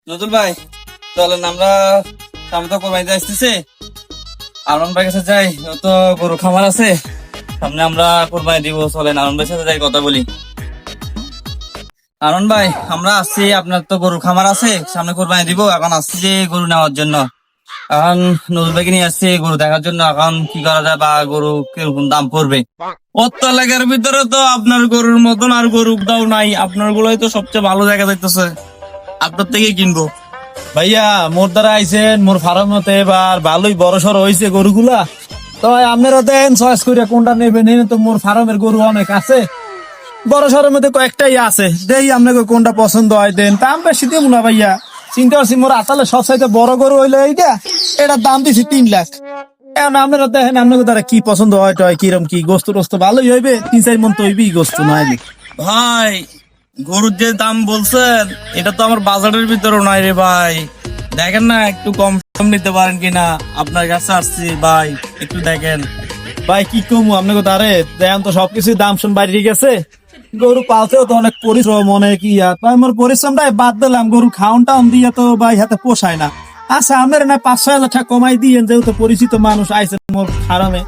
নজরুল ভাই, চলেন আমরা সামনে তো কোরবানিতে আসতেছে, আরমান ভাই কাছে যাই। ও তো গরু খামার আছে, সামনে আমরা কোরবানি দিব। চলেন আরমান ভাইয়ের সাথে যাই, কথা বলি। আরমান ভাই, আমরা আসছি, আপনার তো গরু খামার আছে, সামনে কোরবানি দিব। এখন আসছি যে গরু নেওয়ার জন্য। এখন নজরুল ভাইকে নিয়ে আসছি গরু দেখার জন্য। এখন কি করা যায় বা গরু কিরকম দাম পড়বে। অত এলাকার ভিতরে তো আপনার গরুর মতন আর গরু দাও নাই, আপনার গুলোই তো সবচেয়ে ভালো জায়গা যাইতেছে, আপনার থেকেই কিনবো। ভাইয়া মোর দ্বারা আইছেন, মোর ফার্মতে এবার ভালোই বড় সড় হয়েছে গরুগুলা। তো আপনারা দেন চয়েস করে কোনটা নেবেন। এনে তো মোর ফার্মের গরু অনেক আছে, বড় সড়ের মধ্যে কয়েকটাই আছে। দেই আপনাকে কোনটা পছন্দ হয় দেন। দাম বেশি দেবো না ভাইয়া, চিন্তা করছি মোর আতালে সবচাইতে বড় গরু হইলো এইটা, এটার দাম দিছি 3 লাখ। এখন আপনারা দেখেন আপনাকে দ্বারা কি পছন্দ হয় টয়, কিরম কি গোস্ত টোস্ত ভালোই হইবে, 3-4 মন তো হইবেই গোস্ত নইলে। ভাই, গরুর যে দাম বলছেন এটা তো আমার বাজারের ভিতরে নাই রে ভাই। দেখেন না একটু কম সম নিতে পারেন কিনা, আপনার কাছে আসছি ভাই, একটু দেখেন। ভাই কি কমু আপনাকে তারে, দেখেন তো সবকিছুর দাম শুন বাইরে গেছে। গরু পালতেও তো অনেক পরিশ্রম, অনেক ইয়া, তাই মোর পরিশ্রমটাই বাদ দিলাম। গরু খাওন টাউন দিয়ে তো ভাই হাতে পোষায় না। আচ্ছা আপনার না 5-6 হাজার টাকা কমাই দিয়েন, যেহেতু পরিচিত মানুষ আইসেন মোর খারামে।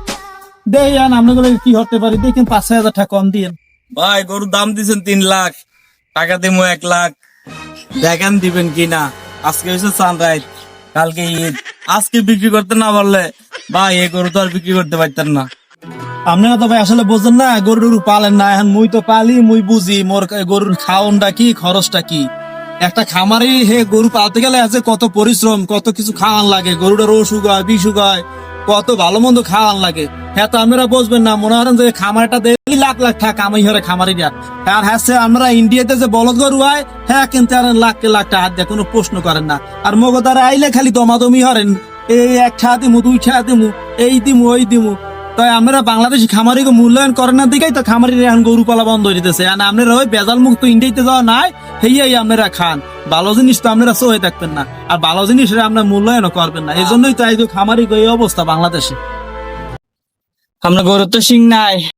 দেখেন আপনাদের কি হতে পারি, দেখেন 5-6 হাজার টাকা কম দিয়েন। ভাই, গরুর দাম দিচ্ছেন 3 লাখ, টাকা দিমু 1 লাখ, দেখেন দিবেন কিনা। আজকে হচ্ছে সানরাইজ, কালকে ঈদ, আজকে বিক্রি করতে না পারলে ভাই এই গরু তো আর বিক্রি করতে পারতেন না। আপনারা তো ভাই আসলে বোঝেন না, গরুর পালেন না। এখন মুই তো পালি, মুই বুঝি মোর গরুর খাওনটা কি, খরচটা কি। একটা খামারে হে গরু পালতে গেলে আছে কত পরিশ্রম, কত কিছু খাওয়ান লাগে। গরুটার অসুখ হয়, বিসুখ হয়, কত ভালো মন্দ খাওয়ান লাগে। হ্যাঁ তো আপনারা বুঝবেন না, মনে করেন যে খামারটা দেখলি লাখ লাখ টাকা কামাই হরে খামারি দিয়া। আর হ্যাঁ আমরা ইন্ডিয়াতে যে বলদ গরু হয়, হ্যাঁ কিন্তু আর লাখ লাখ টাকা হাত দিয়ে কোনো প্রশ্ন করেন না। আর মগদারে আইলে খালি দমাদমি হরেন, এই 1 টাকা দিমু, 2 টাকা দিমু, এই দিমু ওই দিমু। তাই আমরা বাংলাদেশি খামারিকে মূল্যায়ন করেন না দিকেই তো খামারিরা এখন গরু পালা বন্ধ হয়ে যেতেছে। আপনারা ওই বেজাল মুক্ত ইন্ডিয়াতে যাওয়া নাই, হেয়াই আপনারা খান। ভালো জিনিস তো আপনারা সহে থাকবেন না, আর ভালো জিনিস আপনার মূল্যায়নও করবেন না। এই জন্যই তো এই খামারি এই অবস্থা বাংলাদেশে। আমরা গরুর তো শিং নাই,